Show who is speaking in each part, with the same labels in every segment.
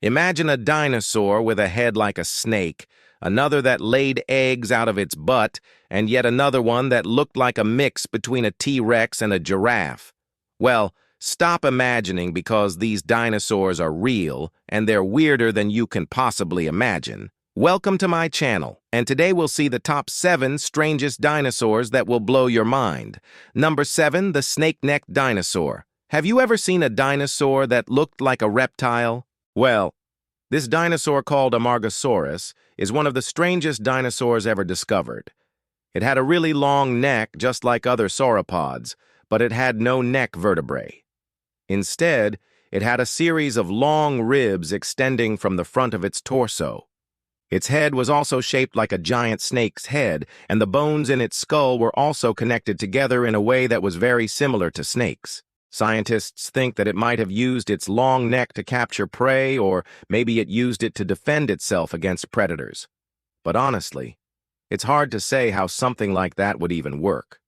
Speaker 1: Imagine a dinosaur with a head like a snake, another that laid eggs out of its butt, and yet another one that looked like a mix between a T-Rex and a giraffe. Well, stop imagining because these dinosaurs are real, and they're weirder than you can possibly imagine. Welcome to my channel, and today we'll see the top 7 strangest dinosaurs that will blow your mind. Number 7, the snake-necked dinosaur. Have you ever seen a dinosaur that looked like a reptile? Well, this dinosaur called Amargasaurus is one of the strangest dinosaurs ever discovered. It had a really long neck just like other sauropods, but it had no neck vertebrae. Instead, it had a series of long ribs extending from the front of its torso. Its head was also shaped like a giant snake's head, and the bones in its skull were also connected together in a way that was very similar to snakes. Scientists think that it might have used its long neck to capture prey, or maybe it used it to defend itself against predators. But honestly, it's hard to say how something like that would even work.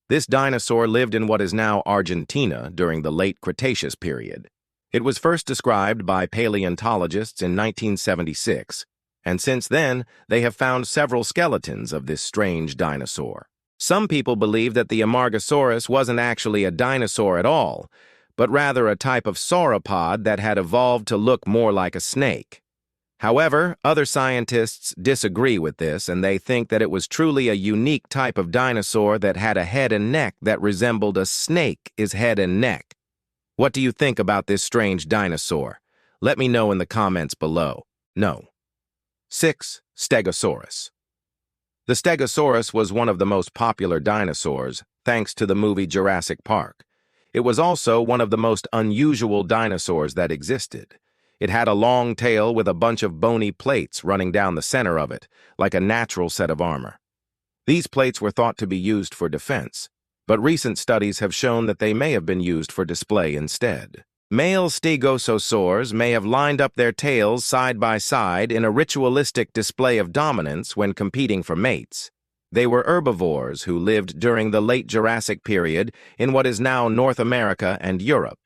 Speaker 1: This dinosaur lived in what is now Argentina during the late Cretaceous period. It was first described by paleontologists in 1976, and since then they have found several skeletons of this strange dinosaur. Some people believe that the Amargasaurus wasn't actually a dinosaur at all, but rather a type of sauropod that had evolved to look more like a snake. However, other scientists disagree with this, and they think that it was truly a unique type of dinosaur that had a head and neck that resembled a snake's head and neck. What do you think about this strange dinosaur? Let me know in the comments below. 6. Stegosaurus. The Stegosaurus was one of the most popular dinosaurs, thanks to the movie Jurassic Park. It was also one of the most unusual dinosaurs that existed. It had a long tail with a bunch of bony plates running down the center of it, like a natural set of armor. These plates were thought to be used for defense, but recent studies have shown that they may have been used for display instead. Male Stegosaurs may have lined up their tails side by side in a ritualistic display of dominance when competing for mates. They were herbivores who lived during the late Jurassic period in what is now North America and Europe.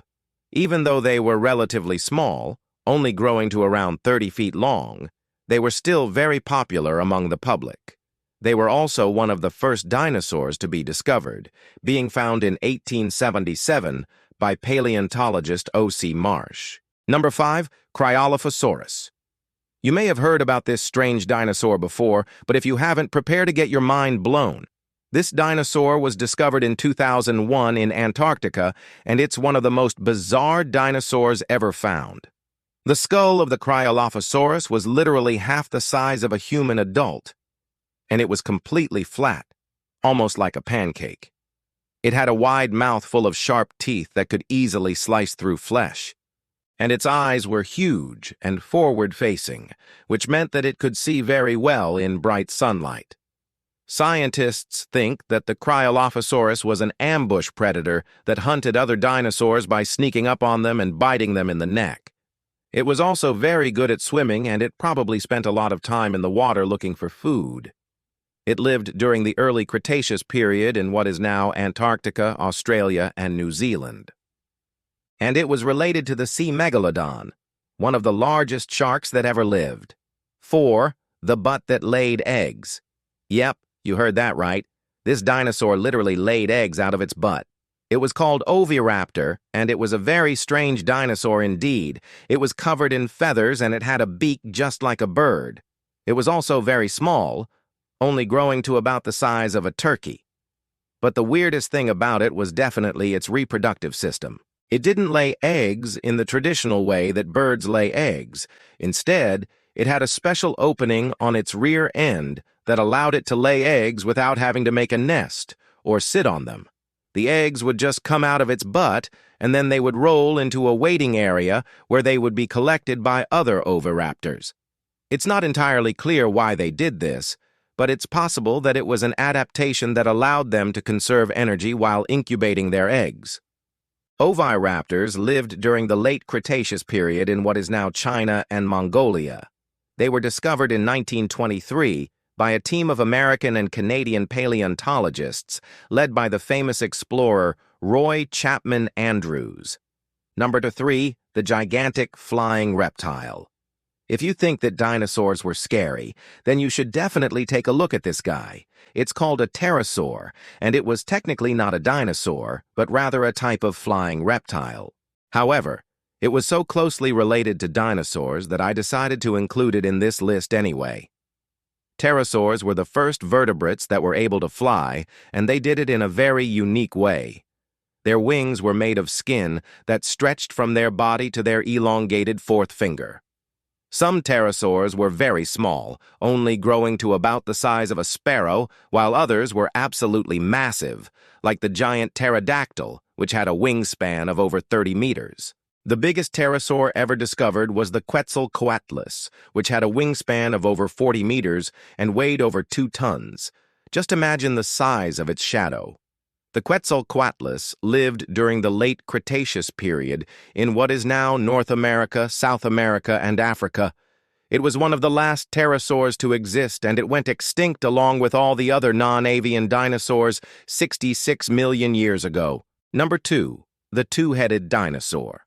Speaker 1: Even though they were relatively small, only growing to around 30 feet long, they were still very popular among the public. They were also one of the first dinosaurs to be discovered, being found in 1877 by paleontologist O.C. Marsh. Number 5, Kryolophosaurus. You may have heard about this strange dinosaur before, but if you haven't, prepare to get your mind blown. This dinosaur was discovered in 2001 in Antarctica, and it's one of the most bizarre dinosaurs ever found. The skull of the Kryolophosaurus was literally half the size of a human adult, and it was completely flat, almost like a pancake. It had a wide mouth full of sharp teeth that could easily slice through flesh, and its eyes were huge and forward-facing, which meant that it could see very well in bright sunlight. Scientists think that the Kryolophosaurus was an ambush predator that hunted other dinosaurs by sneaking up on them and biting them in the neck. It was also very good at swimming, and it probably spent a lot of time in the water looking for food. It lived during the early Cretaceous period in what is now Antarctica, Australia, and New Zealand. And it was related to the sea megalodon, one of the largest sharks that ever lived. 4. The butt that laid eggs. Yep, you heard that right. This dinosaur literally laid eggs out of its butt. It was called Oviraptor, and it was a very strange dinosaur indeed. It was covered in feathers, and it had a beak just like a bird. It was also very small, only growing to about the size of a turkey. But the weirdest thing about it was definitely its reproductive system. It didn't lay eggs in the traditional way that birds lay eggs. Instead, it had a special opening on its rear end that allowed it to lay eggs without having to make a nest or sit on them. The eggs would just come out of its butt, and then they would roll into a waiting area where they would be collected by other oviraptors. It's not entirely clear why they did this, but it's possible that it was an adaptation that allowed them to conserve energy while incubating their eggs. Oviraptors lived during the late Cretaceous period in what is now China and Mongolia. They were discovered in 1923 by a team of American and Canadian paleontologists led by the famous explorer Roy Chapman Andrews. Number 3, the gigantic flying reptile. If you think that dinosaurs were scary, then you should definitely take a look at this guy. It's called a pterosaur, and it was technically not a dinosaur, but rather a type of flying reptile. However, it was so closely related to dinosaurs that I decided to include it in this list anyway. Pterosaurs were the first vertebrates that were able to fly, and they did it in a very unique way. Their wings were made of skin that stretched from their body to their elongated fourth finger. Some pterosaurs were very small, only growing to about the size of a sparrow, while others were absolutely massive, like the giant pterodactyl, which had a wingspan of over 30 meters. The biggest pterosaur ever discovered was the Quetzalcoatlus, which had a wingspan of over 40 meters and weighed over 2 tons. Just imagine the size of its shadow. The Quetzalcoatlus lived during the late Cretaceous period in what is now North America, South America, and Africa. It was one of the last pterosaurs to exist, and it went extinct along with all the other non-avian dinosaurs 66 million years ago. Number 2, the two-headed dinosaur.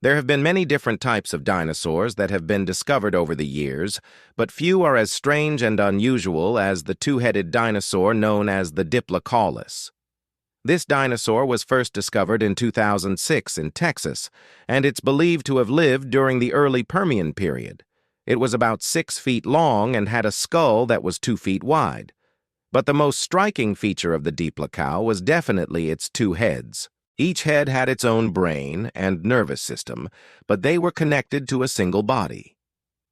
Speaker 1: There have been many different types of dinosaurs that have been discovered over the years, but few are as strange and unusual as the two-headed dinosaur known as the Diplodocus. This dinosaur was first discovered in 2006 in Texas, and it's believed to have lived during the early Permian period. It was about 6 feet long and had a skull that was 2 feet wide. But the most striking feature of the Diplodocus was definitely its 2 heads. Each head had its own brain and nervous system, but they were connected to a single body.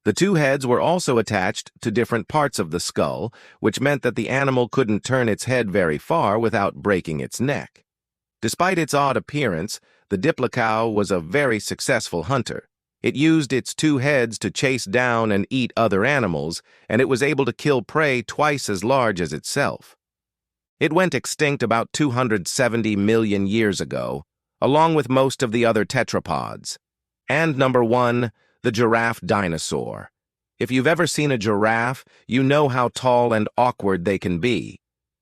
Speaker 1: The 2 heads were also attached to different parts of the skull, which meant that the animal couldn't turn its head very far without breaking its neck. Despite its odd appearance, the Diplodocus was a very successful hunter. It used its 2 heads to chase down and eat other animals, and it was able to kill prey twice as large as itself. It went extinct about 270 million years ago, along with most of the other tetrapods. And number 1, the Giraffe Dinosaur. If you've ever seen a giraffe, you know how tall and awkward they can be.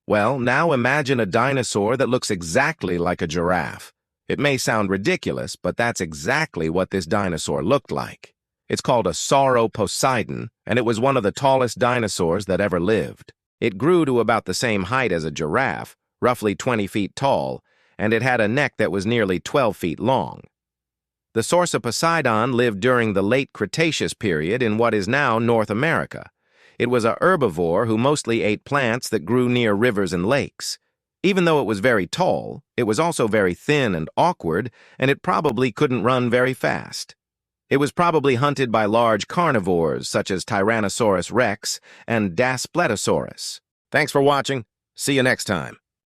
Speaker 1: Well, now imagine a dinosaur that looks exactly like a giraffe. It may sound ridiculous, but that's exactly what this dinosaur looked like. It's called a Sauroposeidon, and it was one of the tallest dinosaurs that ever lived. It grew to about the same height as a giraffe, roughly 20 feet tall, and it had a neck that was nearly 12 feet long. The Sauroposeidon lived during the late Cretaceous period in what is now North America. It was a herbivore who mostly ate plants that grew near rivers and lakes. Even though it was very tall, it was also very thin and awkward, and it probably couldn't run very fast. It was probably hunted by large carnivores such as Tyrannosaurus rex and Daspletosaurus. Thanks for watching. See you next time.